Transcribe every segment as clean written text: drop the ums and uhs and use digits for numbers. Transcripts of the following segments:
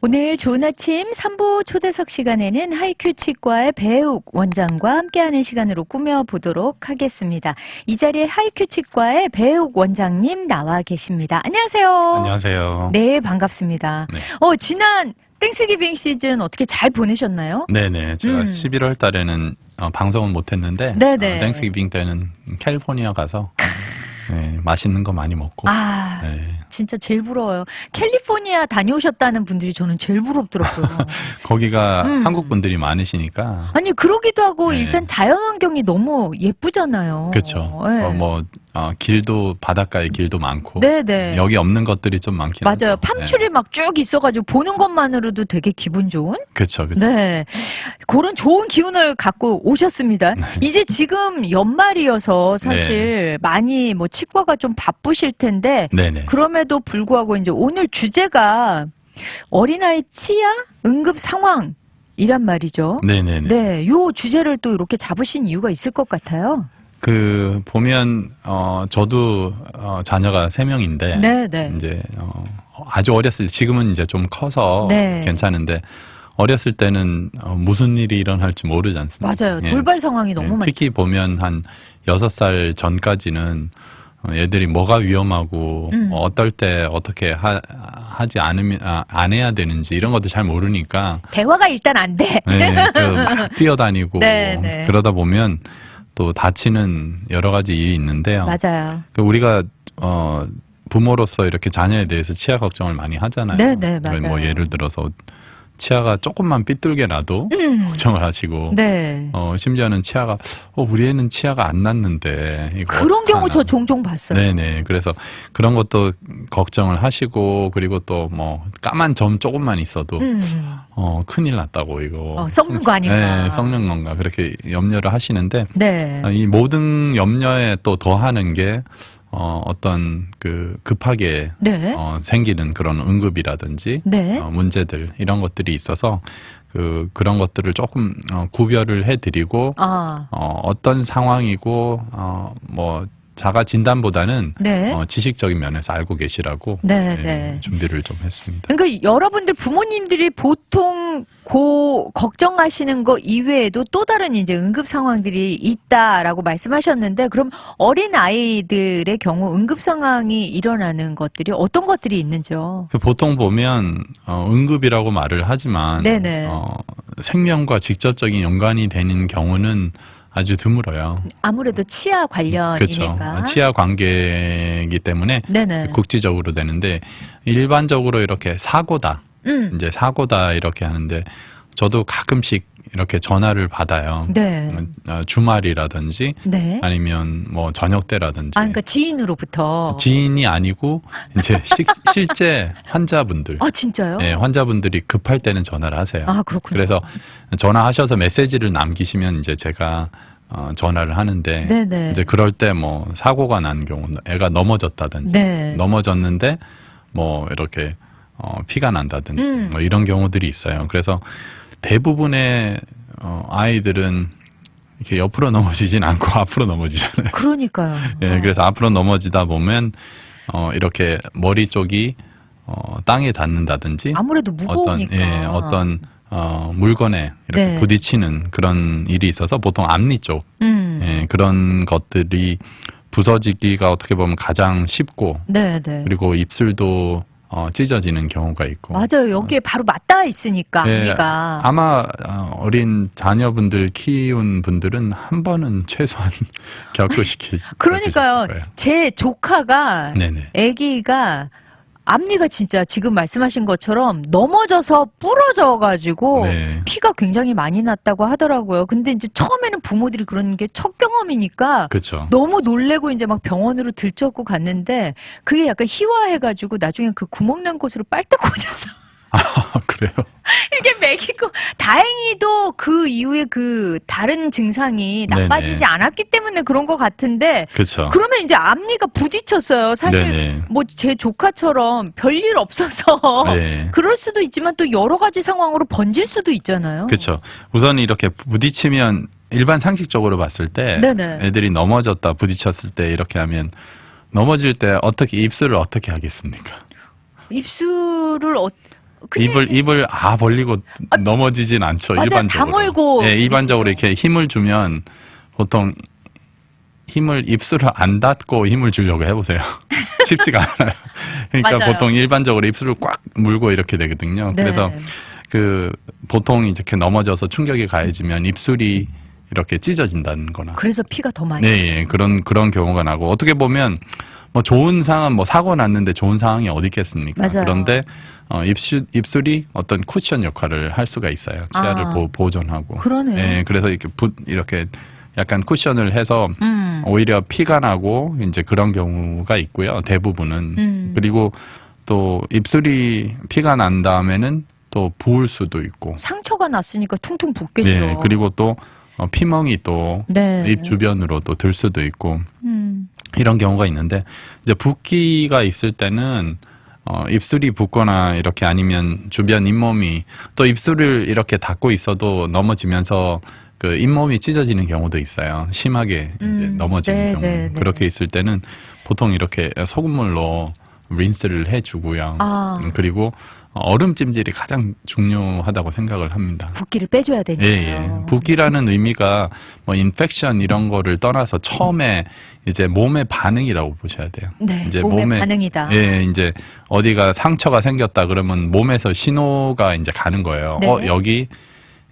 오늘 좋은 아침 3부 초대석 시간에는 하이큐 치과의 배욱 원장과 함께하는 시간으로 꾸며보도록 하겠습니다. 이 자리에 하이큐 치과의 배욱 원장님 나와 계십니다. 안녕하세요. 안녕하세요. 네, 반갑습니다. 네. 지난 땡스기빙 시즌 어떻게 잘 보내셨나요? 네네. 제가 11월 달에는 방송은 못했는데 네네. 땡스기빙 때는 캘리포니아 가서 네, 맛있는 거 많이 먹고 네. 진짜 제일 부러워요. 캘리포니아 다녀오셨다는 분들이 저는 제일 부럽더라고요. 거기가 한국 분들이 많으시니까 아니 그러기도 하고 네. 일단 자연환경이 너무 예쁘잖아요. 그렇죠. 네. 길도 바닷가에 길도 많고 네네. 여기 없는 것들이 좀 많긴 맞아요. 하죠. 팜출이 네. 막 쭉 있어가지고 보는 것만으로도 되게 기분 좋은? 그렇죠. 네. 그런 좋은 기운을 갖고 오셨습니다. 네. 이제 지금 연말이어서 사실 많이 뭐 치과가 좀 바쁘실 텐데 네네. 그럼에도 불구하고 이제 오늘 주제가 어린아이 치아 응급 상황이란 말이죠. 네네네. 네. 요 주제를 또 이렇게 잡으신 이유가 있을 것 같아요. 보면 저도 자녀가 3명인데 네네. 이제 아주 어렸을 때 지금은 이제 좀 커서 네. 괜찮은데 어렸을 때는 무슨 일이 일어날지 모르지 않습니까? 맞아요. 예. 돌발 상황이 너무 많죠. 특히 보면 한 6살 전까지는 애들이 뭐가 위험하고 어떨 때 어떻게 하지 않으면 안 해야 되는지 이런 것도 잘 모르니까 대화가 일단 안 돼. 네, 막 뛰어다니고 네, 네. 그러다 보면 또 다치는 여러 가지 일이 있는데요. 맞아요. 우리가 부모로서 이렇게 자녀에 대해서 치아 걱정을 많이 하잖아요. 네, 네, 맞아요. 뭐 예를 들어서 치아가 조금만 삐뚤게 나도 걱정을 하시고, 네. 심지어는 치아가 우리 애는 치아가 안 났는데 이거 그런 경우 어떡하나. 저 종종 봤어요. 네네. 그래서 그런 것도 걱정을 하시고 그리고 또 뭐 까만 점 조금만 있어도 큰일 났다고 이거 썩는 거 아닌가. 네, 썩는 건가 그렇게 염려를 하시는데 네. 이 모든 염려에 또 더하는 게 어떤 급하게 네. 생기는 그런 응급이라든지 네. 문제들 이런 것들이 있어서 그런 것들을 조금 구별을 해드리고 어떤 상황이고 뭐 자가 진단보다는 네. 지식적인 면에서 알고 계시라고 네, 네. 준비를 좀 했습니다. 그러니까 여러분들 부모님들이 보통 걱정하시는 거 이외에도 또 다른 이제 응급 상황들이 있다라고 말씀하셨는데 그럼 어린 아이들의 경우 응급 상황이 일어나는 것들이 어떤 것들이 있는지요? 보통 보면 응급이라고 말을 하지만 네네. 생명과 직접적인 연관이 되는 경우는 아주 드물어요. 아무래도 치아 관련이니까. 그렇죠. 치아 관계이기 때문에 네네. 국지적으로 되는데 일반적으로 이렇게 사고다. 이제 사고다 이렇게 하는데 저도 가끔씩 이렇게 전화를 받아요. 네. 주말이라든지 네. 아니면 뭐 저녁 때라든지. 그러니까 지인으로부터. 지인이 아니고 이제 실제 환자분들. 진짜요? 네, 환자분들이 급할 때는 전화를 하세요. 그렇군요. 그래서 전화하셔서 메시지를 남기시면 이제 제가 전화를 하는데 네네. 이제 그럴 때 뭐 사고가 난 경우 애가 넘어졌다든지 네. 넘어졌는데 뭐 이렇게 피가 난다든지 뭐 이런 경우들이 있어요. 그래서 대부분의 아이들은 이렇게 옆으로 넘어지진 않고 앞으로 넘어지잖아요. 그러니까요. 예, 그래서 앞으로 넘어지다 보면 이렇게 머리 쪽이 땅에 닿는다든지 아무래도 무거우니까. 어떤 물건에 이렇게 네. 부딪히는 그런 일이 있어서 보통 앞니 쪽 예, 그런 것들이 부서지기가 어떻게 보면 가장 쉽고 네네. 그리고 입술도 찢어지는 경우가 있고 맞아요. 여기에 바로 맞닿아 있으니까 예, 앞니가. 아마 어린 자녀분들 키운 분들은 한 번은 최소한 그러니까요. 거예요. 제 조카가 네네. 아기가 앞니가 진짜 지금 말씀하신 것처럼 넘어져서 부러져가지고 네. 피가 굉장히 많이 났다고 하더라고요. 근데 이제 처음에는 부모들이 그러는 게 첫 경험이니까 그렇죠. 너무 놀래고 이제 막 병원으로 들쫓고 갔는데 그게 약간 희화해가지고 나중에 그 구멍난 곳으로 빨대 꽂아서 그래요? 이렇게 먹이고 다행히도 그 이후에 그 다른 증상이 나빠지지 네네. 않았기 때문에 그런 것 같은데 그렇죠. 그러면 이제 앞니가 부딪혔어요. 사실 네네. 뭐 제 조카처럼 별일 없어서 네. 그럴 수도 있지만 또 여러 가지 상황으로 번질 수도 있잖아요. 그렇죠. 우선 이렇게 부딪히면 일반 상식적으로 봤을 때 네네. 애들이 넘어졌다 부딪혔을 때 이렇게 하면 넘어질 때 어떻게 입술을 어떻게 하겠습니까? 입술을 입을 벌리고 넘어지진 않죠. 맞아요. 일반적으로. 다물고 네, 일반적으로 이렇게 힘을 주면 보통 입술을 안 닫고 힘을 주려고 해보세요. 쉽지가 않아요. 그러니까 맞아요. 보통 일반적으로 입술을 꽉 물고 이렇게 되거든요. 네. 그래서 보통 이렇게 넘어져서 충격이 가해지면 입술이 이렇게 찢어진다는 거나. 그래서 피가 더 많이. 네, 예, 그런 경우가 나고 어떻게 보면 뭐 좋은 상황, 뭐 사고 났는데 좋은 상황이 어디 있겠습니까? 맞아요. 그런데 입술이 어떤 쿠션 역할을 할 수가 있어요. 치아를 보존하고. 그러네요. 예, 그래서 이렇게 약간 쿠션을 해서 오히려 피가 나고 이제 그런 경우가 있고요. 대부분은. 그리고 또 입술이 피가 난 다음에는 또 부을 수도 있고. 상처가 났으니까 퉁퉁 붓겠죠. 예, 그리고 또 피멍이 또 네. 입 주변으로 또 들 수도 있고 이런 경우가 있는데 이제 붓기가 있을 때는 입술이 붓거나 이렇게 아니면 주변 잇몸이 또 입술을 이렇게 닫고 있어도 넘어지면서 그 잇몸이 찢어지는 경우도 있어요. 심하게 이제 넘어지는 네, 경우. 네, 네. 그렇게 있을 때는 보통 이렇게 소금물로 린스를 해주고요. 그리고 얼음찜질이 가장 중요하다고 생각을 합니다. 붓기를 빼줘야 되니까. 예. 붓기라는 의미가 뭐 인펙션 이런 거를 떠나서 처음에 이제 몸의 반응이라고 보셔야 돼요. 네. 이제 몸의 반응이다. 예, 이제 어디가 상처가 생겼다 그러면 몸에서 신호가 이제 가는 거예요. 네. 여기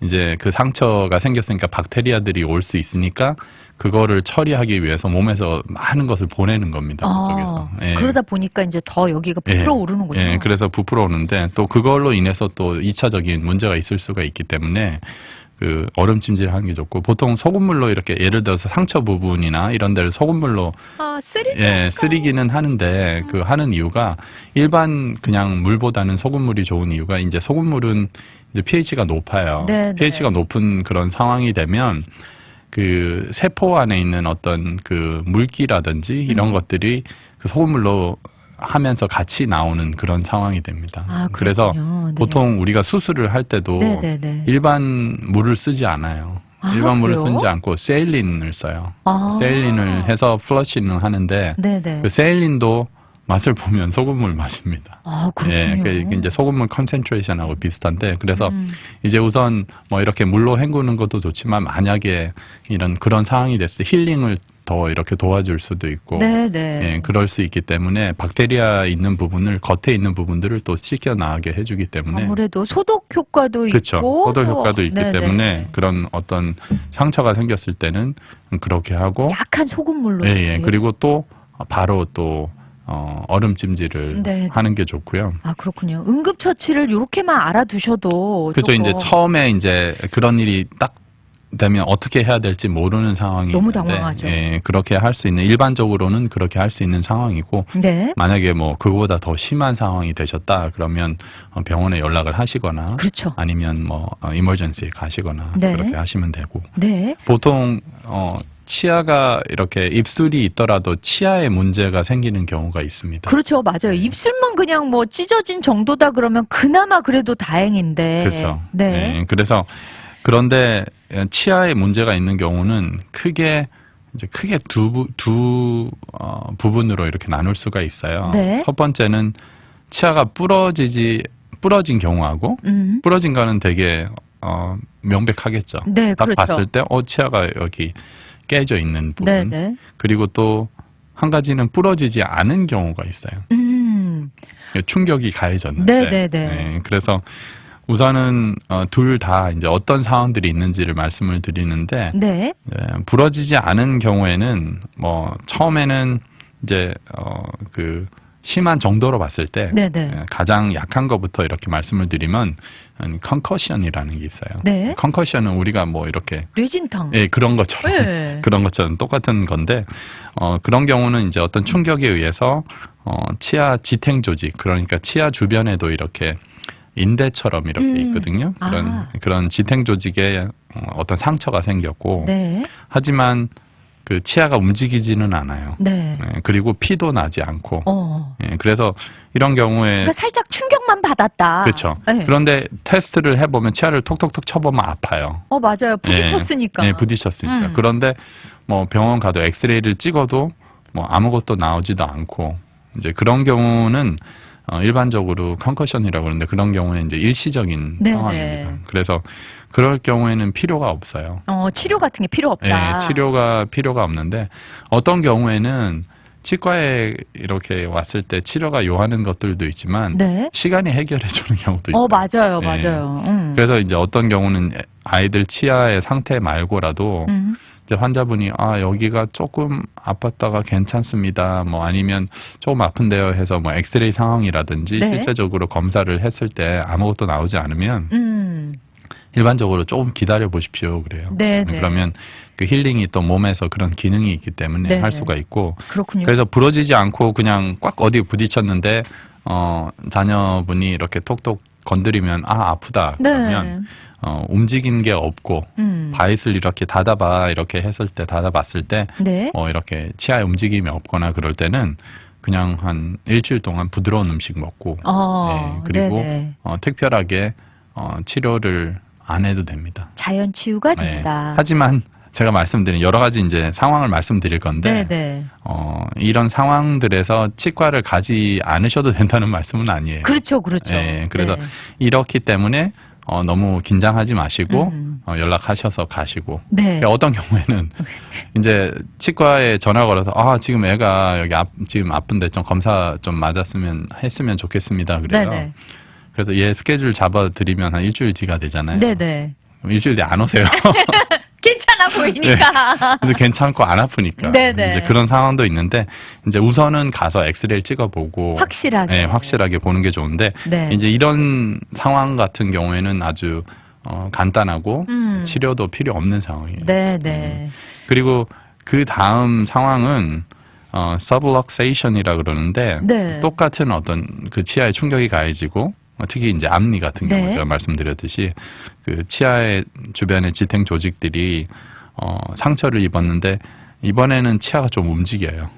이제 그 상처가 생겼으니까 박테리아들이 올 수 있으니까 그거를 처리하기 위해서 몸에서 많은 것을 보내는 겁니다. 그쪽에서. 예. 그러다 보니까 이제 더 여기가 부풀어 오르는군요. 예, 그래서 부풀어 오는데 또 그걸로 인해서 또 2차적인 문제가 있을 수가 있기 때문에 그 얼음찜질 하는 게 좋고 보통 소금물로 이렇게 예를 들어서 상처 부분이나 이런 데를 소금물로 쓰리기는 하는데 그 하는 이유가 일반 그냥 물보다는 소금물이 좋은 이유가 이제 소금물은 이제 pH가 높아요. 네, pH가 높은 그런 상황이 되면 그 세포 안에 있는 어떤 그 물기라든지 이런 것들이 그 소금물로 하면서 같이 나오는 그런 상황이 됩니다. 그래서 네. 보통 우리가 수술을 할 때도 네. 일반 물을 쓰지 않아요. 일반 물을 그래요? 쓰지 않고 세일린을 써요. 세일린을 해서 플러시는 하는데 네네. 그 세일린도 맛을 보면 소금물 맛입니다. 그렇군요. 예, 그 이제 소금물 컨센트레이션하고 비슷한데 그래서 이제 우선 뭐 이렇게 물로 헹구는 것도 좋지만 만약에 그런 상황이 됐을 때 힐링을 더 이렇게 도와줄 수도 있고 네네. 예, 그럴 수 있기 때문에 박테리아 있는 부분을 겉에 있는 부분들을 또 씻겨 나가게 해주기 때문에 아무래도 소독 효과도 그렇죠. 있고 소독 효과도 있기 네네. 때문에 그런 어떤 상처가 생겼을 때는 그렇게 하고 약한 소금물로. 예, 그리고 또 바로 또 얼음찜질을 네. 하는 게 좋고요. 그렇군요. 응급처치를 이렇게만 알아두셔도. 그렇죠. 조금 이제 처음에 이제 그런 일이 딱 되면 어떻게 해야 될지 모르는 상황이 너무 있는데, 당황하죠. 예, 그렇게 할 수 있는 일반적으로는 그렇게 할 수 있는 상황이고 네. 만약에 뭐 그거보다 더 심한 상황이 되셨다 그러면 병원에 연락을 하시거나 그렇죠. 아니면 뭐 이머전시에 가시거나 네. 그렇게 하시면 되고 네. 보통 치아가 이렇게 입술이 있더라도 치아에 문제가 생기는 경우가 있습니다. 그렇죠. 맞아요. 입술만 그냥 뭐 찢어진 정도다 그러면 그나마 그래도 다행인데. 그렇죠. 네. 그래서 그런데 치아에 문제가 있는 경우는 크게 두 부분으로 이렇게 나눌 수가 있어요. 네. 첫 번째는 치아가 부러진 경우하고 부러진 거는 되게 명백하겠죠. 네, 딱 그렇죠. 봤을 때 치아가 여기 깨져 있는 부분. 네네. 그리고 또 한 가지는 부러지지 않은 경우가 있어요. 충격이 가해졌는데. 네네네. 네, 그래서 우선은 둘 다 이제 어떤 상황들이 있는지를 말씀을 드리는데 네. 부러지지 않은 경우에는 뭐 처음에는 이제 그 심한 정도로 봤을 때 네네. 가장 약한 것부터 이렇게 말씀을 드리면 컨커션이라는 게 있어요. 네. 컨커션은 우리가 뭐 이렇게 뇌진탕. 그런 것처럼 네. 그런 것처럼 똑같은 건데 그런 경우는 이제 어떤 충격에 의해서 치아 지탱 조직 그러니까 치아 주변에도 이렇게 인대처럼 이렇게 있거든요. 그런 지탱 조직에 어떤 상처가 생겼고 네. 하지만 그 치아가 움직이지는 않아요. 네. 그리고 피도 나지 않고. 예, 그래서 이런 경우에 그러니까 살짝 충격만 받았다. 그렇죠. 네. 그런데 테스트를 해보면 치아를 톡톡톡 쳐보면 아파요. 맞아요. 부딪혔으니까. 네, 부딪혔으니까. 그런데 뭐 병원 가도 엑스레이를 찍어도 뭐 아무것도 나오지도 않고 이제 그런 경우는 일반적으로 컨커션이라고 그러는데 그런 경우는 이제 일시적인 네네. 상황입니다. 그래서 그럴 경우에는 필요가 없어요. 치료 같은 게 필요 없다. 네, 치료가 필요가 없는데 어떤 경우에는 치과에 이렇게 왔을 때 치료가 요하는 것들도 있지만 네. 시간이 해결해 주는 경우도 있어요. 맞아요, 네. 맞아요. 그래서 이제 어떤 경우는 아이들 치아의 상태 말고라도 이제 환자분이 여기가 조금 아팠다가 괜찮습니다. 뭐 아니면 조금 아픈데요 해서 뭐 엑스레이 상황이라든지 네. 실제적으로 검사를 했을 때 아무것도 나오지 않으면 일반적으로 조금 기다려 보십시오 그래요. 네, 네. 그러면 그 힐링이 또 몸에서 그런 기능이 있기 때문에 네. 할 수가 있고 그렇군요. 그래서 부러지지 않고 그냥 꽉 어디 부딪혔는데 자녀분이 이렇게 톡톡 건드리면 아프다 그러면 움직인 게 없고 바이스를 이렇게 닫아봐 이렇게 했을 때 닫아봤을 때 네. 이렇게 치아에 움직임이 없거나 그럴 때는 그냥 한 일주일 동안 부드러운 음식 먹고 그리고 네네. 특별하게 치료를 안 해도 됩니다. 자연 치유가 네. 된다. 하지만 제가 말씀드린 여러 가지 이제 상황을 말씀드릴 건데 네네. 이런 상황들에서 치과를 가지 않으셔도 된다는 말씀은 아니에요. 그렇죠, 그렇죠. 네, 그래서 네. 이렇기 때문에 너무 긴장하지 마시고 연락하셔서 가시고 네. 어떤 경우에는 이제 치과에 전화 걸어서 지금 애가 여기 지금 아픈데 좀 검사 좀 했으면 좋겠습니다. 그래요. 네네. 그래서 얘 스케줄 잡아드리면 한 일주일 뒤가 되잖아요. 네네. 그럼 일주일 뒤에 안 오세요. 괜찮아 보이니까. 근데 괜찮고 안 아프니까. 네네. 이제 그런 상황도 있는데 이제 우선은 가서 엑스레이를 찍어보고 확실하게. 네, 확실하게 보는 게 좋은데 네. 이제 이런 상황 같은 경우에는 아주 간단하고 치료도 필요 없는 상황이에요. 네네. 그리고 그 다음 상황은 subluxation이라 그러는데 네. 똑같은 어떤 그 치아에 충격이 가해지고 특히 이제 앞니 같은 경우 네. 제가 말씀드렸듯이 그 치아의 주변의 지탱 조직들이 상처를 입었는데 이번에는 치아가 좀 움직여요.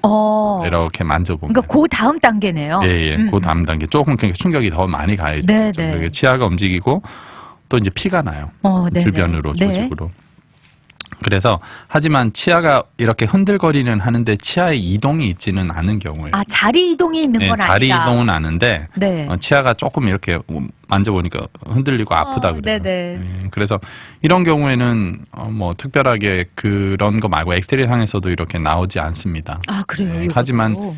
이렇게 만져보면. 그러니까 그 다음 단계네요. 예. 그 다음 단계 조금 그러니까 충격이 더 많이 가해지죠. 네, 네. 그러니까 치아가 움직이고 또 이제 피가 나요. 네네. 주변으로 네. 조직으로. 그래서 하지만 치아가 이렇게 흔들거리는 하는데 치아의 이동이 있지는 않은 경우에 자리 이동이 있는 건 자리 아니다. 이동은 아는데 네. 치아가 조금 이렇게 만져보니까 흔들리고 아프다 그래요. 네네. 그래서 이런 경우에는 뭐 특별하게 그런 거 말고 엑스레이 상에서도 이렇게 나오지 않습니다. 그래요. 이것도. 하지만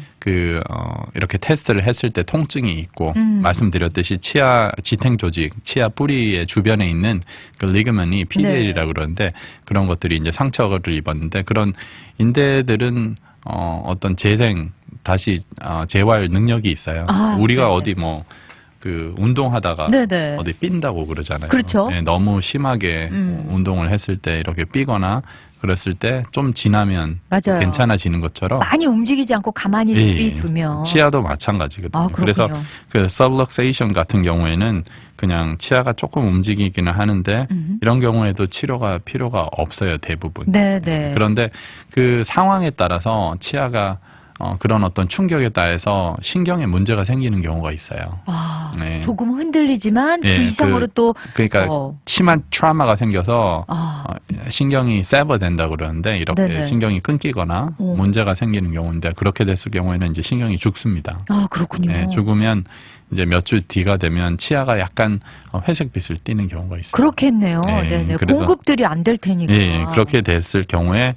이렇게 테스트를 했을 때 통증이 있고 말씀드렸듯이 치아 지탱 조직, 치아 뿌리의 주변에 있는 그 리그먼이 PDL이라고 그러는데 그런 것들이 이제 상처를 입었는데 그런 인대들은 어떤 다시 재활 능력이 있어요. 우리가 네네. 어디 뭐 그 운동하다가 네네. 어디 삔다고 그러잖아요. 그렇죠. 네, 너무 심하게 운동을 했을 때 이렇게 삐거나 그랬을 때 좀 지나면 맞아요. 괜찮아지는 것처럼 많이 움직이지 않고 가만히 두면. 치아도 마찬가지거든요. 그래서 그 subluxation 같은 경우에는 그냥 치아가 조금 움직이기는 하는데 이런 경우에도 치료가 필요가 없어요, 대부분. 네네. 그런데 그 상황에 따라서 치아가 그런 어떤 충격에 따라서 신경에 문제가 생기는 경우가 있어요. 네. 조금 흔들리지만 그 예, 이상으로 또 그러니까 심한 트라우마가 생겨서 신경이 세버된다 그러는데 이렇게 네네. 신경이 끊기거나 문제가 생기는 경우인데 그렇게 됐을 경우에는 이제 신경이 죽습니다. 그렇군요. 네, 죽으면 이제 몇 주 뒤가 되면 치아가 약간 회색빛을 띠는 경우가 있어요. 그렇겠네요. 네, 네네. 그래서- 공급들이 안 될 테니까. 예, 그렇게 됐을 경우에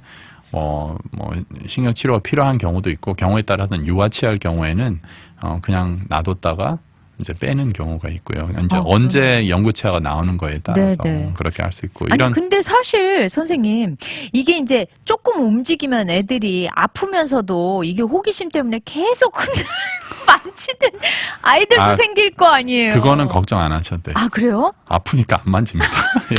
신경 치료가 필요한 경우도 있고 경우에 따라서는 유아치할 경우에는 그냥 놔뒀다가 이제 빼는 경우가 있고요. 이제 언제 연구치아가 나오는 거에 따라서 네네. 그렇게 할 수 있고 아니 근데 사실 선생님 이게 이제 조금 움직이면 애들이 아프면서도 이게 호기심 때문에 계속 만지는 아이들도 생길 거 아니에요. 그거는 걱정 안 하셔도 돼요. 그래요? 아프니까 안 만집니다. 예.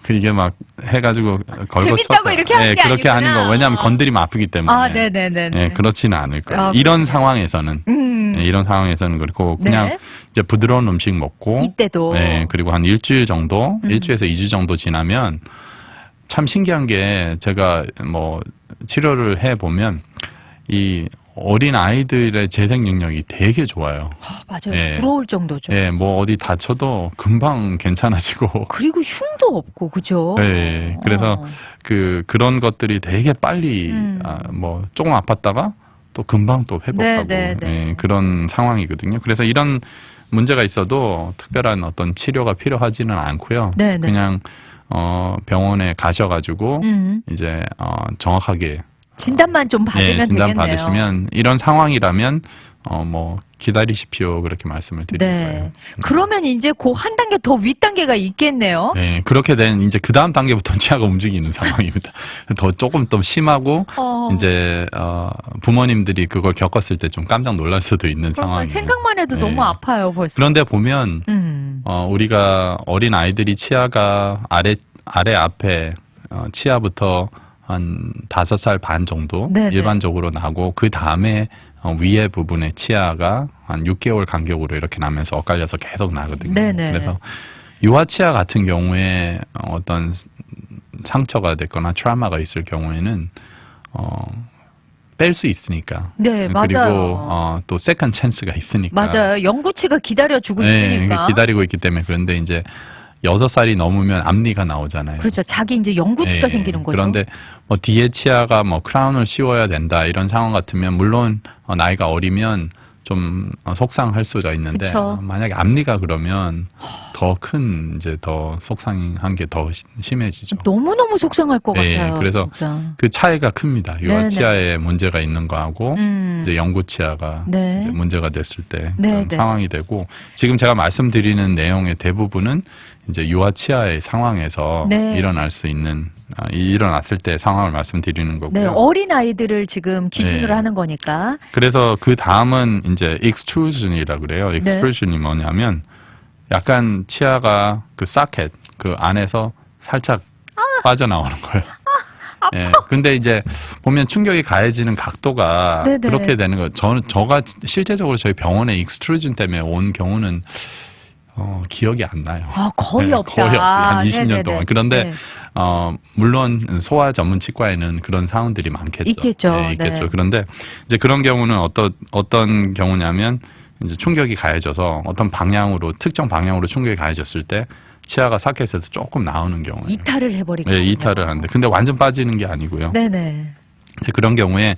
이게 막 해가지고 걸고 재밌다고 쳐서 이렇게 하는 게 그렇게 하는 아니구나. 거 왜냐하면 건드리면 아프기 때문에 네네네. 예, 그렇지는 않을 거예요. 그렇군요. 이런 상황에서는 이런 상황에서는 그렇고 그냥 네. 이제 부드러운 음식 먹고 이때도. 네, 그리고 한 일주일 정도, 일주일에서 2주 정도 지나면 참 신기한 게 제가 뭐 치료를 해 보면 이 어린 아이들의 재생 능력이 되게 좋아요. 맞아요. 예. 부러울 정도죠. 예, 뭐 어디 다쳐도 금방 괜찮아지고. 그리고 흉도 없고 그죠? 예, 그래서 그런 것들이 되게 빨리 뭐 조금 아팠다가 또 금방 또 회복하고 네, 네. 예, 그런 상황이거든요. 그래서 이런 문제가 있어도 특별한 어떤 치료가 필요하지는 않고요. 네, 네. 그냥 병원에 가셔가지고 이제 정확하게 진단만 좀 받으면 예, 진단 되겠네요. 받으시면 이런 상황이라면 뭐 기다리십시오 그렇게 말씀을 드리는 네. 거예요. 그러면 이제 그 한 단계 더 윗 단계가 있겠네요. 네, 그렇게 된 이제 그 다음 단계부터 치아가 움직이는 상황입니다. 더 조금 더 심하고 이제 부모님들이 그걸 겪었을 때 좀 깜짝 놀랄 수도 있는 상황이에요. 생각만 해도 네. 너무 아파요, 벌써. 그런데 보면 우리가 어린 아이들이 치아가 아래 앞에 치아부터 한 5살 반 정도 네네. 일반적으로 나고 그 다음에 위에 부분에 치아가 한 6개월 간격으로 이렇게 나면서 엇갈려서 계속 나거든요. 네네. 그래서 유아 치아 같은 경우에 어떤 상처가 됐거나 트라우마가 있을 경우에는 뺄 수 있으니까. 네, 그리고 맞아요. 또 세컨 찬스가 있으니까. 맞아요. 영구치가 기다려주고 네, 있으니까. 기다리고 있기 때문에. 그런데 이제 6살이 넘으면 앞니가 나오잖아요. 그렇죠. 자기 이제 영구치가 예, 생기는 거죠. 그런데 뭐 뒤에 치아가 뭐 크라운을 씌워야 된다 이런 상황 같으면 물론 나이가 어리면 좀 속상할 수가 있는데 그쵸. 만약에 앞니가 그러면 더 큰 이제 더 속상한 게 더 심해지죠. 너무너무 속상할 것 예, 같아요. 그래서 진짜. 그 차이가 큽니다. 유아 네네. 치아에 문제가 있는 거하고 이제 영구 치아가 네. 이제 문제가 됐을 때 네, 그런 네. 상황이 되고 지금 제가 말씀드리는 내용의 대부분은 이제 유아 치아의 상황에서 네. 일어날 수 있는 일어났을 때 상황을 말씀드리는 거고요. 네, 어린 아이들을 지금 기준으로 네. 하는 거니까. 그래서 그 다음은 이제 extrusion이라 그래요. 네. extrusion이 뭐냐면 약간 치아가 그 socket 그 안에서 살짝 빠져나오는 거예요. 예. 근데 이제 보면 충격이 가해지는 각도가 네네. 그렇게 되는 거. 저가 실제적으로 저희 병원에 익스트루전 때문에 온 경우는 기억이 안 나요. 거의 네, 없다. 거의 없어요. 한 20년 네네네. 동안. 그런데 네. 물론 소아 전문 치과에는 그런 상황들이 많겠죠. 있겠죠. 네, 있겠죠. 네. 그런데 이제 그런 경우는 어떤 경우냐면 이제 충격이 가해져서 어떤 방향으로 특정 방향으로 충격이 가해졌을 때 치아가 사켓에서 조금 나오는 경우예요. 이탈을 해버리고. 네, 이탈을 하는데 근데 완전 빠지는 게 아니고요. 네네. 이제 그런 경우에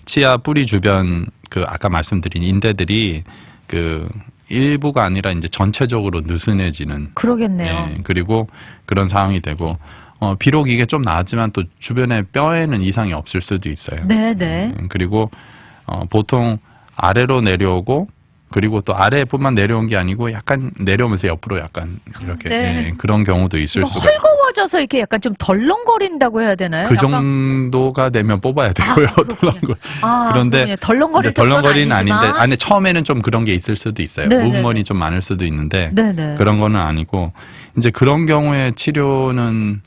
치아 뿌리 주변 그 아까 말씀드린 인대들이 그 일부가 아니라 이제 전체적으로 느슨해지는. 그러겠네요. 예, 그리고 그런 상황이 되고 비록 이게 좀 나았지만 또 주변에 뼈에는 이상이 없을 수도 있어요. 네네. 그리고 보통 아래로 내려오고 그리고 또 아래뿐만 내려온 게 아니고 약간 내려오면서 옆으로 약간 이렇게 네. 예, 그런 경우도 있을 수가 있어요. 헐거워져서 이렇게 약간 좀 덜렁거린다고 해야 되나요? 그 약간- 정도가 되면 뽑아야 되고요. 덜렁거리. 그런데 그런데 덜렁거릴 근데 덜렁거리는 아닌데 아니지만. 안에 처음에는 좀 그런 게 있을 수도 있어요. 네네네. 무브먼이 좀 많을 수도 있는데 네네. 그런 거는 아니고 이제 그런 경우에 치료는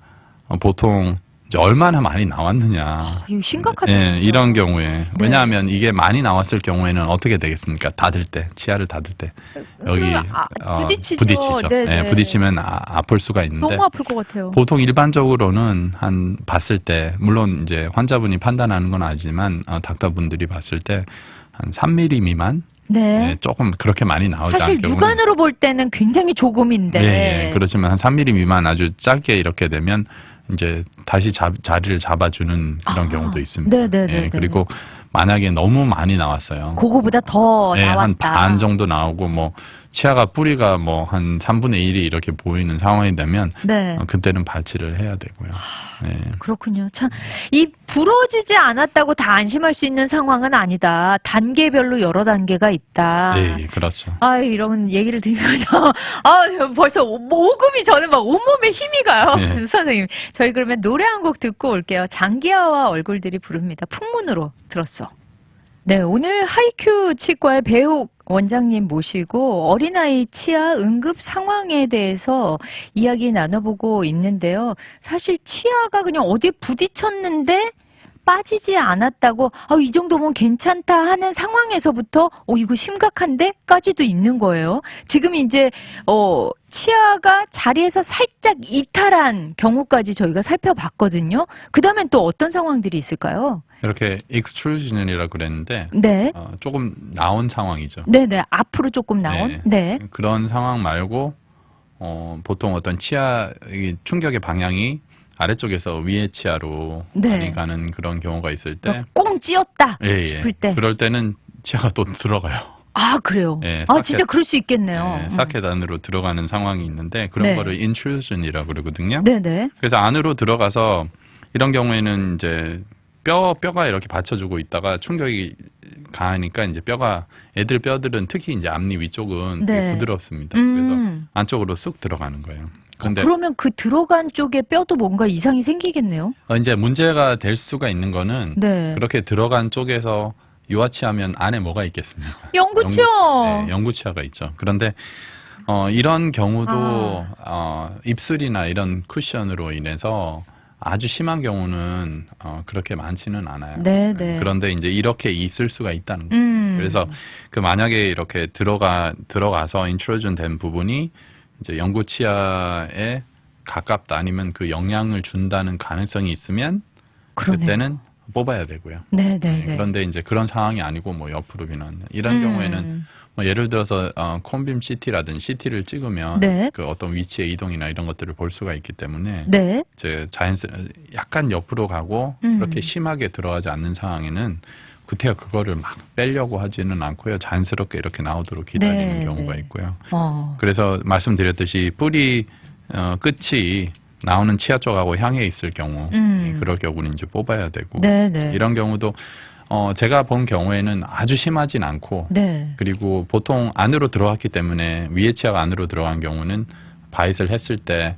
보통 이제 얼마나 많이 나왔느냐. 이거 심각하다. 예, 이런 경우에 네. 왜냐하면 이게 많이 나왔을 경우에는 어떻게 되겠습니까? 닫을 때 치아를 닫을 때 여기 부딪히죠. 부딪히죠. 네네. 예, 부딪히면 아플 수가 있는데 너무 아플 것 같아요. 보통 일반적으로는 한 봤을 때 물론 이제 환자분이 판단하는 건 아니지만 닥터분들이 봤을 때 한 3mm 미만 네. 예, 조금 그렇게 많이 나오지 사실 않게 육안으로 볼 때는 굉장히 조금인데. 예, 그렇지만 한 3mm 미만 아주 짧게 이렇게 되면 이제 다시 자리를 잡아주는 그런 경우도 있습니다. 네네네. 예, 그리고 만약에 너무 많이 나왔어요. 그거보다 더 예, 나왔다. 한 반 정도 나오고 뭐 치아가 뿌리가 뭐 한 3분의 1이 이렇게 보이는 상황이 되면 네. 그때는 발치를 해야 되고요. 예. 그렇군요. 참, 이 부러지지 않았다고 다 안심할 수 있는 상황은 아니다. 단계별로 여러 단계가 있다. 예, 그렇죠. 이런 얘기를 들으면서, 벌써 오금이 저는 막 온몸에 힘이 가요. 예. 선생님. 저희 그러면 노래 한 곡 듣고 올게요. 장기하와 얼굴들이 부릅니다. 풍문으로 들었어. 네, 오늘 하이큐 치과의 배우 원장님 모시고 어린아이 치아 응급 상황에 대해서 이야기 나눠보고 있는데요. 사실 치아가 그냥 어디에 부딪혔는데 빠지지 않았다고 이 정도면 괜찮다 하는 상황에서부터 이거 심각한데까지도 있는 거예요. 지금 이제 치아가 자리에서 살짝 이탈한 경우까지 저희가 살펴봤거든요. 그다음엔 또 어떤 상황들이 있을까요? 이렇게 extrusion이라고 그랬는데 네. 조금 나온 상황이죠. 네네. 앞으로 조금 나온? 네. 그런 상황 말고 보통 어떤 치아 충격의 방향이 아래쪽에서 위에 치아로 네. 많이 가는 그런 경우가 있을 때, 꽁 찧었다 예, 싶을 때. 그럴 때는 치아가 또 들어가요. 아, 그래요? 예, 아, 사켓- 진짜 그럴 수 있겠네요. 예, 사켓 안으로 들어가는 상황이 있는데 그런 네. 거를 intrusion이라고 그러거든요. 네네. 그래서 안으로 들어가서 이런 경우에는 이제 뼈가 이렇게 받쳐주고 있다가 충격이 가하니까 이제 애들 뼈들은 특히 이제 앞니 위쪽은 되게 네. 부드럽습니다. 그래서 음. 안쪽으로 쑥 들어가는 거예요. 근데 그러면 그 들어간 쪽에 뼈도 뭔가 이상이 생기겠네요? 이제 문제가 될 수가 있는 거는 네. 그렇게 들어간 쪽에서 유아치하면 안에 뭐가 있겠습니까? 영구치요. 영구치아가 있죠. 그런데 이런 경우도 입술이나 이런 쿠션으로 인해서 아주 심한 경우는 그렇게 많지는 않아요. 네네. 그런데 이제 이렇게 있을 수가 있다는 거예요. 그래서 그 만약에 이렇게 들어가서 인트로전 된 부분이 이제 영구치아에 가깝다 아니면 그 영향을 준다는 가능성이 있으면 그러네요. 그때는 뽑아야 되고요. 네네네. 그런데 이제 그런 상황이 아니고 뭐 옆으로 비는 이런 경우에는 뭐 예를 들어서 콤빔 CT라든지 CT를 찍으면 네. 그 어떤 위치의 이동이나 이런 것들을 볼 수가 있기 때문에 네. 이제 약간 옆으로 가고 그렇게 심하게 들어가지 않는 상황에는 구태가 그거를 막 빼려고 하지는 않고요. 자연스럽게 이렇게 나오도록 기다리는 네, 경우가 네. 있고요. 어. 그래서 말씀드렸듯이 뿌리 끝이 나오는 치아 쪽하고 향해 있을 경우 그럴 경우는 이제 뽑아야 되고 네네. 이런 경우도 제가 본 경우에는 아주 심하진 않고 네. 그리고 보통 안으로 들어갔기 때문에 위에 치아가 안으로 들어간 경우는 바이스를 했을 때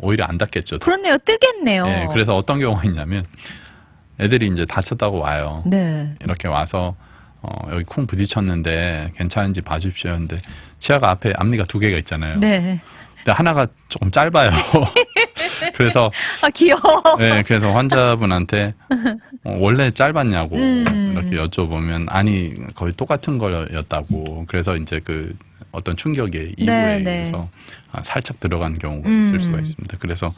오히려 안 닿겠죠. 그렇네요. 뜨겠네요. 네, 그래서 어떤 경우가 있냐면 애들이 이제 다쳤다고 와요. 네. 이렇게 와서 여기 쿵 부딪혔는데 괜찮은지 봐주십시오. 근데 치아가 앞에 앞니가 2개가 있잖아요. 네. 근데 하나가 조금 짧아요. 그래서 아, 귀여워. 네, 그래서 환자분한테 원래 짧았냐고 이렇게 여쭤보면 아니 거의 똑같은 거였다고. 그래서 이제 그 어떤 충격의 이후에 네, 네. 의해서 살짝 들어간 경우가 있을 수가 있습니다. 그래서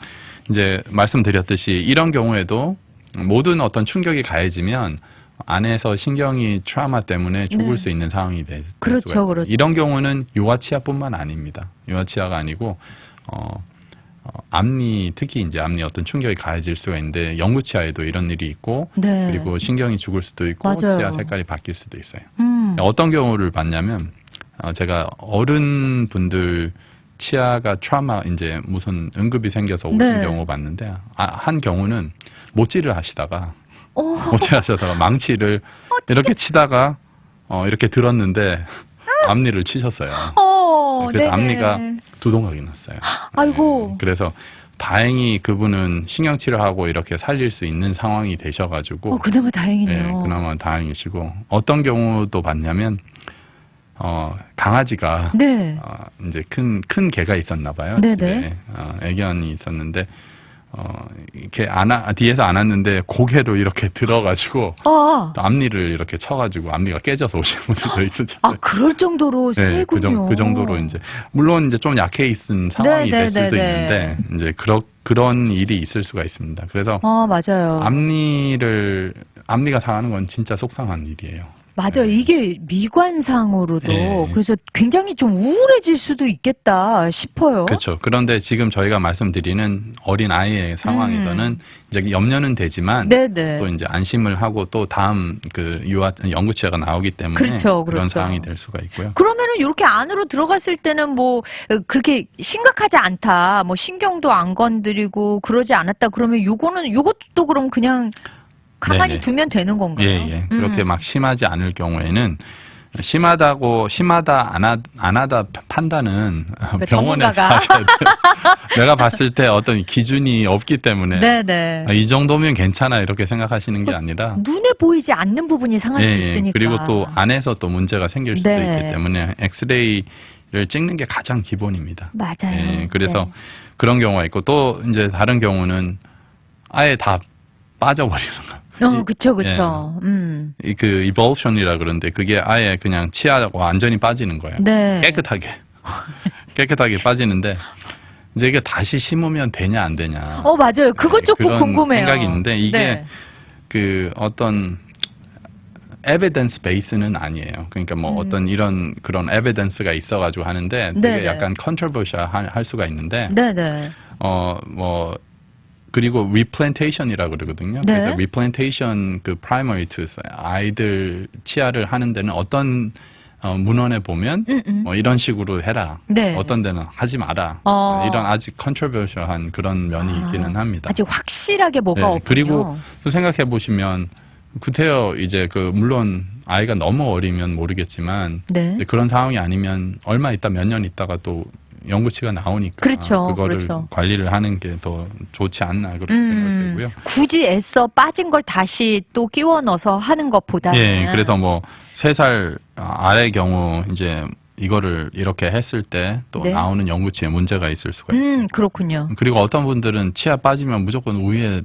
이제 말씀드렸듯이 이런 경우에도 모든 어떤 충격이 가해지면 안에서 신경이 트라우마 때문에 죽을 네. 수 있는 상황이 될 그렇죠, 수가 있어요. 그렇죠. 이런 경우는 유아치아뿐만 아닙니다. 유아치아가 아니고 앞니 특히 이제 앞니 어떤 충격이 가해질 수가 있는데 영구치아에도 이런 일이 있고 네. 그리고 신경이 죽을 수도 있고 맞아요. 치아 색깔이 바뀔 수도 있어요. 어. 어떤 경우를 봤냐면 제가 어른 분들 치아가 트라우마 이제 무슨 응급이 생겨서 오신 네. 경우 봤는데 한 경우는 못질을 하시다가 망치를 이렇게 치다가 이렇게 들었는데 앞니를 치셨어요. 그래서 네네. 앞니가 2동각이 났어요. 아이고. 네, 그래서 다행히 그분은 신경치료하고 이렇게 살릴 수 있는 상황이 되셔가지고 그나마 다행이네요. 네, 그나마 다행이시고 어떤 경우도 봤냐면 강아지가 네. 이제 큰 개가 있었나 봐요. 네네. 집에 애견이 있었는데 이렇게 뒤에서 안았는데 고개로 이렇게 들어가지고 아, 또 앞니를 이렇게 쳐가지고 앞니가 깨져서 오신 분들도 있으셨어요. 그럴 정도로 네, 세군요. 그 정도로 이제 물론 이제 좀 약해 있은 상황이 네, 될 수도 네, 네. 있는데 이제 그런 일이 있을 수가 있습니다. 그래서 맞아요. 앞니가 상하는 건 진짜 속상한 일이에요. 맞아요. 이게 미관상으로도 네. 그래서 굉장히 좀 우울해질 수도 있겠다 싶어요. 그렇죠. 그런데 지금 저희가 말씀드리는 어린 아이의 상황에서는 이제 염려는 되지만 네네. 또 이제 안심을 하고 또 다음 그 영구치아가 나오기 때문에 그렇죠, 그런 그렇죠. 상황이 될 수가 있고요. 그러면은 이렇게 안으로 들어갔을 때는 뭐 그렇게 심각하지 않다. 뭐 신경도 안 건드리고 그러지 않았다. 그러면 요것도 그럼 그냥 가만히 네네. 두면 되는 건가요? 예. 그렇게 막 심하지 않을 경우에는 심하다 안 하다 판단은 병원에서 전문가가. 하셔야 돼요. 내가 봤을 때 어떤 기준이 없기 때문에 네네. 이 정도면 괜찮아 이렇게 생각하시는 게 아니라 눈에 보이지 않는 부분이 상할 수 있으니까. 그리고 또 안에서 또 문제가 생길 수도 네. 있기 때문에 엑스레이를 찍는 게 가장 기본입니다. 맞아요. 예, 그래서 네. 그런 경우가 있고 또 이제 다른 경우는 아예 다 빠져버리는 거. 그쵸. 그 이볼션이라 그러는데 그게 아예 그냥 치아가 완전히 빠지는 거예요. 네. 깨끗하게 빠지는데 이제 이게 다시 심으면 되냐 안 되냐. 맞아요. 그거 조금 그런 궁금해요. 생각이 있는데 이게 네. 그 어떤 에비던스 베이스는 아니에요. 그러니까 뭐 어떤 이런 그런 에비던스가 있어가지고 하는데 되게 네네. 약간 컨트로버셜 할 수가 있는데 네네. 뭐 그리고 replantation이라고 그러거든요. 네. 그래서 replantation 그 primary tooth 아이들 치아를 하는 데는 어떤 문헌에 보면 뭐 이런 식으로 해라. 네. 어떤 데는 하지 마라. 이런 아직 controversial한 그런 면이 있기는 합니다. 아직 확실하게 뭐가 네, 없군요. 그리고 또 생각해 보시면 구태여 이제 그 물론 아이가 너무 어리면 모르겠지만 네. 이제 그런 상황이 아니면 얼마 있다 몇 년 있다가 또 연구치가 나오니까 그렇죠. 그거를 그렇죠. 관리를 하는 게 더 좋지 않나 그렇게 생각되고요. 굳이 애써 빠진 걸 다시 또 끼워 넣어서 하는 것보다는 예, 그래서 뭐 3살 아래 경우 이제 이거를 이렇게 했을 때 또 네. 나오는 연구치에 문제가 있을 수가 있고 그렇군요. 그리고 어떤 분들은 치아 빠지면 무조건 우유에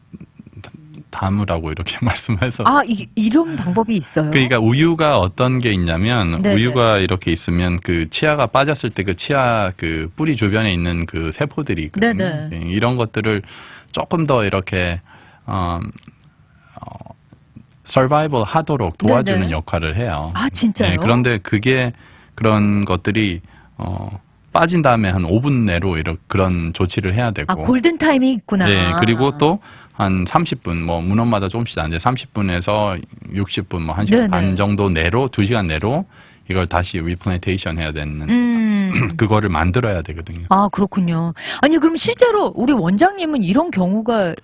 담으라고 이렇게 말씀해서 이런 방법이 있어요. 그러니까 우유가 어떤 게 있냐면 네네. 우유가 이렇게 있으면 그 치아가 빠졌을 때 그 치아 그 뿌리 주변에 있는 그 세포들이 있거든요. 네네. 예, 이런 것들을 조금 더 이렇게 서바이벌 하도록 도와주는 네네. 역할을 해요. 진짜요? 예, 그런데 그게 그런 것들이 빠진 다음에 한 5분 내로 이런 그런 조치를 해야 되고 골든 타임이 있구나. 네, 그리고 또 한 30분, 뭐 문헌마다 조금씩 다른데 30분에서 60분, 뭐 1시간 네네. 반 정도 내로, 2시간 내로 이걸 다시 리플란테이션 해야 되는 그거를 만들어야 되거든요. 그렇군요. 아니 그럼 실제로 우리 원장님은 이런 경우가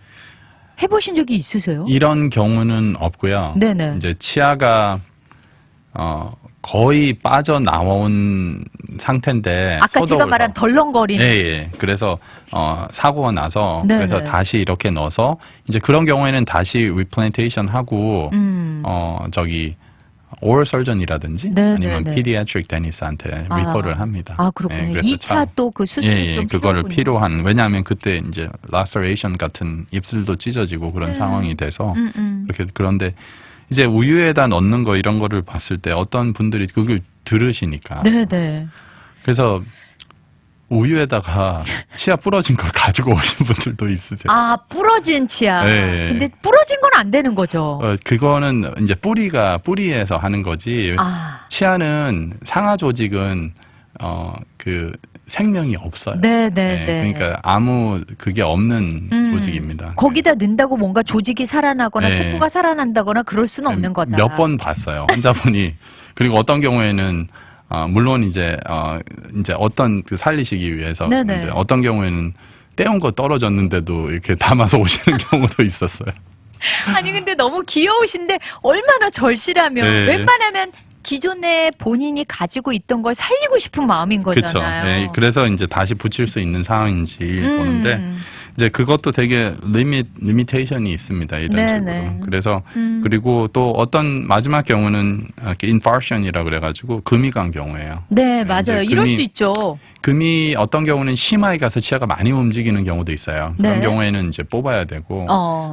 해보신 적이 있으세요? 이런 경우는 없고요. 네네. 이제 치아가 거의 빠져나온 상태인데 아까 제가 소독을 말한 덜렁거리는. 예. 그래서 사고가 나서 네네. 그래서 다시 이렇게 넣어서 이제 그런 경우에는 다시 리플란테이션 하고 저기 오럴 설전이라든지 네네네. 아니면 pediatric dentist한테 리퍼를 합니다. 그렇군요. 그래서 2차 또 그 수술이 좀 그거를 필요하군요. 필요한 왜냐하면 그때 이제 laceration 같은 입술도 찢어지고 그런 상황이 돼서 이렇게 그런데 이제 우유에다 넣는 거 이런 거를 봤을 때 어떤 분들이 그걸 들으시니까 네네. 그래서 우유에다가 치아 부러진 걸 가지고 오신 분들도 있으세요. 부러진 치아. 네. 근데 부러진 건 안 되는 거죠. 그거는 이제 뿌리에서 하는 거지. 치아는 상하 조직은 그 생명이 없어요. 네네네. 그러니까 아무 그게 없는 조직입니다. 거기다 넣는다고 뭔가 조직이 살아나거나 네. 세포가 살아난다거나 그럴 수는 없는 거다. 몇 번 봤어요. 환자분이. 그리고 어떤 경우에는 물론 이제 어떤 그 살리시기 위해서 네네. 근데 어떤 경우에는 떼운 거 떨어졌는데도 이렇게 담아서 오시는 경우도 있었어요. 아니 근데 너무 귀여우신데 얼마나 절실하면 네. 웬만하면 기존에 본인이 가지고 있던 걸 살리고 싶은 마음인 그렇죠. 거잖아요. 네, 그래서 이제 다시 붙일 수 있는 상황인지 보는데 이제 그것도 되게 리미테이션이 있습니다. 이런 네네. 식으로. 그래서 그리고 또 어떤 마지막 경우는 infarction이라고 그래가지고 금이 간 경우예요. 네, 맞아요. 이제 이럴 수 있죠. 금이 어떤 경우는 심하게 가서 치아가 많이 움직이는 경우도 있어요. 그런 네. 경우에는 이제 뽑아야 되고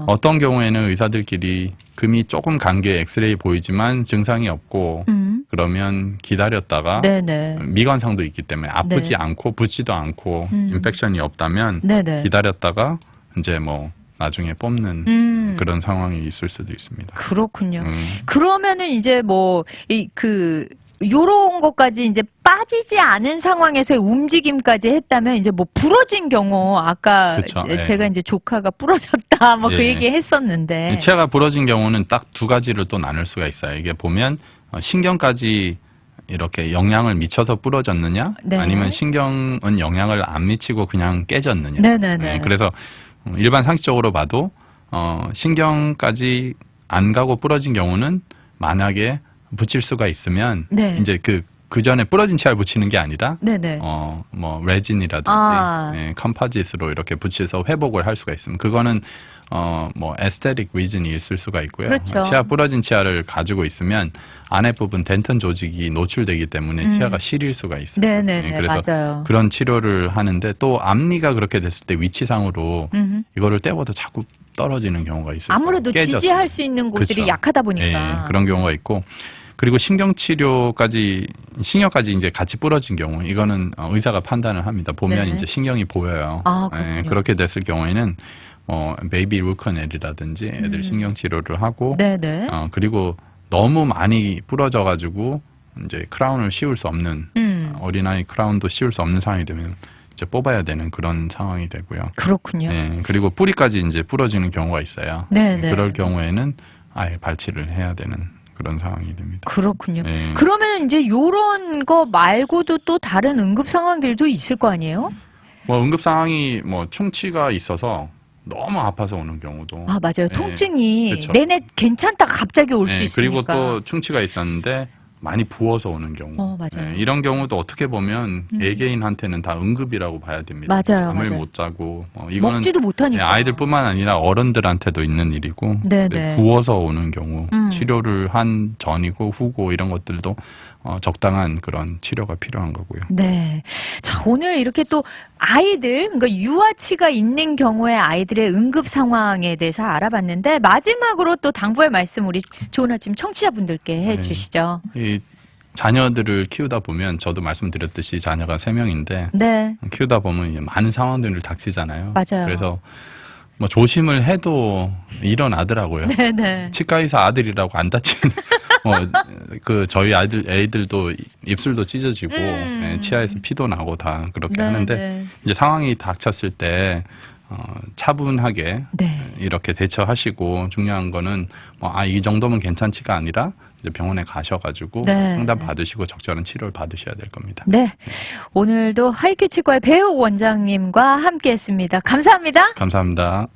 어떤 경우에는 의사들끼리 금이 조금 간 게 엑스레이 보이지만 증상이 없고 그러면 기다렸다가 네네. 미관상도 있기 때문에 아프지 네. 않고 붓지도 않고 인펙션이 없다면 네네. 기다렸다가 이제 뭐 나중에 뽑는 그런 상황이 있을 수도 있습니다. 그렇군요. 그러면은 이제 요런 것까지 이제 빠지지 않은 상황에서의 움직임까지 했다면 이제 뭐 부러진 경우 아까 그쵸, 제가 이제 조카가 부러졌다 뭐 그 예. 얘기 했었는데. 치아가 부러진 경우는 딱 두 가지를 또 나눌 수가 있어요. 이게 보면 신경까지 이렇게 영향을 미쳐서 부러졌느냐 네. 아니면 신경은 영향을 안 미치고 그냥 깨졌느냐. 네네네. 그래서 일반 상식적으로 봐도 신경까지 안 가고 부러진 경우는 만약에 붙일 수가 있으면 네. 이제 그 전에 부러진 치아를 붙이는 게 아니라 네네. 뭐 레진이라든지 컴포짓으로 이렇게 붙여서 회복을 할 수가 있습니다. 그거는 뭐 에스테틱 리즌이 있을 수가 있고요. 그렇죠. 치아 부러진 치아를 가지고 있으면 안에 부분 덴튼 조직이 노출되기 때문에 치아가 시릴 수가 있어요. 네네네. 그래서 맞아요. 그런 치료를 하는데 또 앞니가 그렇게 됐을 때 위치상으로 이거를 떼보다 자꾸 떨어지는 경우가 있어요. 아무래도 지지할 수 있는 곳들이 그쵸. 약하다 보니까. 예, 그런 경우가 있고 그리고 신경까지 이제 같이 부러진 경우 이거는 의사가 판단을 합니다. 보면 네. 이제 신경이 보여요. 그렇군요. 그렇게 됐을 경우에는 베이비 루커넬이라든지 애들 신경 치료를 하고 네네. 그리고 너무 많이 부러져 가지고 이제 크라운을 씌울 수 없는 어린아이 크라운도 씌울 수 없는 상황이 되면 이제 뽑아야 되는 그런 상황이 되고요. 그렇군요. 예, 그리고 뿌리까지 이제 부러지는 경우가 있어요. 네, 네. 그럴 경우에는 아예 발치를 해야 되는 그런 상황이 됩니다. 그렇군요. 예. 그러면 이제 요런 거 말고도 또 다른 응급 상황들도 있을 거 아니에요? 뭐 응급 상황이 뭐 충치가 있어서 너무 아파서 오는 경우도. 아, 맞아요. 통증이 그쵸. 내내 괜찮다 갑자기 올 수 예, 있으니까. 그리고 또 충치가 있었는데 많이 부어서 오는 경우. 맞아요. 이런 경우도 어떻게 보면 개개인한테는 다 응급이라고 봐야 됩니다. 맞아요, 잠을 맞아요. 못 자고 이거는 먹지도 못하니까. 아이들뿐만 아니라 어른들한테도 있는 일이고 네네. 근데 부어서 오는 경우 음. 치료를 한 전이고 후고 이런 것들도 적당한 그런 치료가 필요한 거고요. 네. 자, 오늘 이렇게 또 아이들, 그러니까 유아치가 있는 경우의 아이들의 응급 상황에 대해서 알아봤는데, 마지막으로 또 당부의 말씀 우리 좋은 아침 청취자분들께 해 네. 주시죠. 이 자녀들을 키우다 보면 저도 말씀드렸듯이 자녀가 3명인데 네. 키우다 보면 이제 많은 상황들을 닥치잖아요. 맞아요. 그래서 뭐 조심을 해도 일어나더라고요. 네네. 치과 의사 아들이라고 안 다치는 그 저희 애들도 입술도 찢어지고 치아에서 피도 나고 다 그렇게 네, 하는데 네. 이제 상황이 닥쳤을 때 차분하게 네. 이렇게 대처하시고 중요한 거는 이 정도면 괜찮지가 아니라 이제 병원에 가셔가지고 네. 상담 받으시고 적절한 치료를 받으셔야 될 겁니다. 네. 오늘도 하이큐 치과의 배우 원장님과 함께 했습니다. 감사합니다. 감사합니다.